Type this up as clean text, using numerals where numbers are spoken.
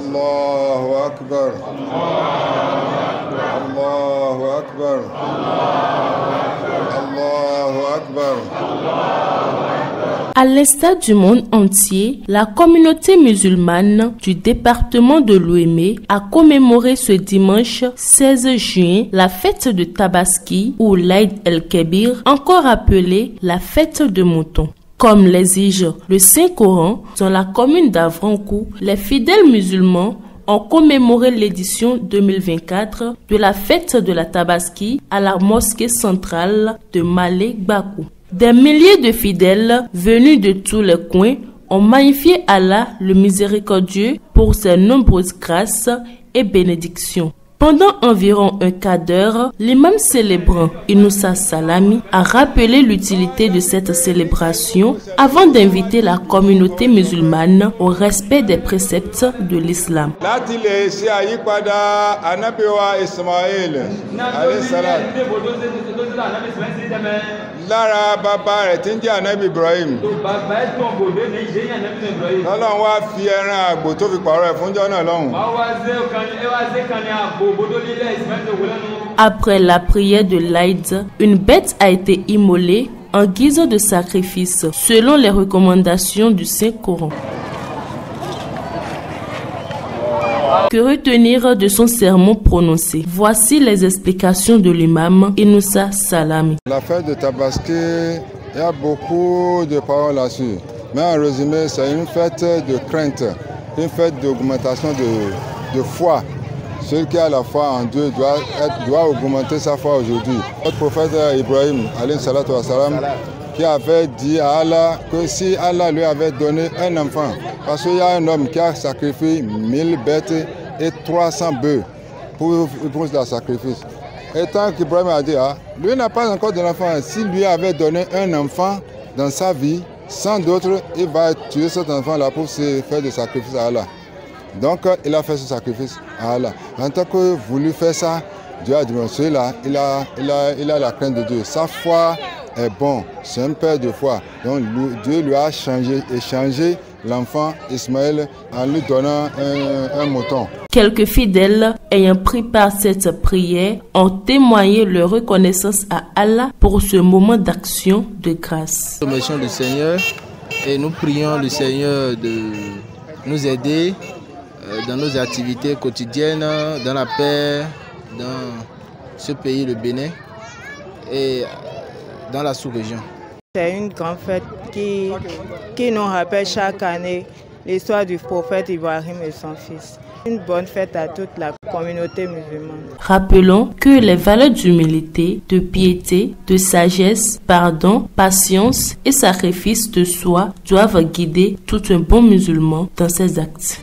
Allahu Akbar. Allahu Akbar. Allahu Akbar. À l'instar du monde entier, la communauté musulmane du département de l'Ouémé a commémoré ce dimanche 16 juin la fête de Tabaski ou l'Aïd el-Kébir, encore appelée la fête de mouton. Comme l'exige le Saint-Coran, dans la commune d'Avrankou, les fidèles musulmans ont commémoré l'édition 2024 de la fête de la Tabaski à la mosquée centrale de Malé-Bakou. Des milliers de fidèles venus de tous les coins ont magnifié Allah le miséricordieux pour ses nombreuses grâces et bénédictions. Pendant environ un quart d'heure, l'imam célébrant Inoussa Salami a rappelé l'utilité de cette célébration avant d'inviter la communauté musulmane au respect des préceptes de l'islam. Lára bàbá rẹ̀ tí ń jẹ́ Ànábì Ibrahim. Ọlọ́run wá fi ẹran àgbò tó fi pààrọ̀ ẹ̀ fúnjọ́ náà lọ́hùn. Après la prière de l'Aïd, une bête a été immolée en guise de sacrifice, selon les recommandations du Saint-Coran. Que retenir de son sermon prononcé? Voici les explications de l'imam Inoussa Salami. La fête de Tabaski, il y a beaucoup de paroles là-dessus. Mais en résumé, c'est une fête de crainte, une fête d'augmentation de foi. Celui qui a la foi en Dieu doit augmenter sa foi aujourd'hui. Notre prophète Ibrahim, alayhi salatu wa salam, qui avait dit à Allah que si Allah lui avait donné un enfant, parce qu'il y a un homme qui a sacrifié 1000 bêtes et 300 bœufs pour le sacrifice. Et tant qu'Ibrahim a dit, lui n'a pas encore d'enfant, si lui avait donné un enfant dans sa vie, sans d'autre, il va tuer cet enfant-là pour se faire des sacrifices à Allah. Donc il a fait ce sacrifice à Allah. En tant que voulu faire ça, Dieu a dit, celui-là, il a la crainte de Dieu. Sa foi est bon, c'est un père de foi. Donc Dieu lui a échangé l'enfant Ismaël en lui donnant un mouton. Quelques fidèles ayant pris part à cette prière ont témoigné leur reconnaissance à Allah pour ce moment d'action de grâce. Nous remercions le Seigneur et nous prions le Seigneur de nous aider dans nos activités quotidiennes, dans la paix, dans ce pays, le Bénin, et dans la sous-région. C'est une grande fête qui nous rappelle chaque année l'histoire du prophète Ibrahim et son fils. Une bonne fête à toute la communauté musulmane. Rappelons que les valeurs d'humilité, de piété, de sagesse, pardon, patience et sacrifice de soi doivent guider tout un bon musulman dans ses actes.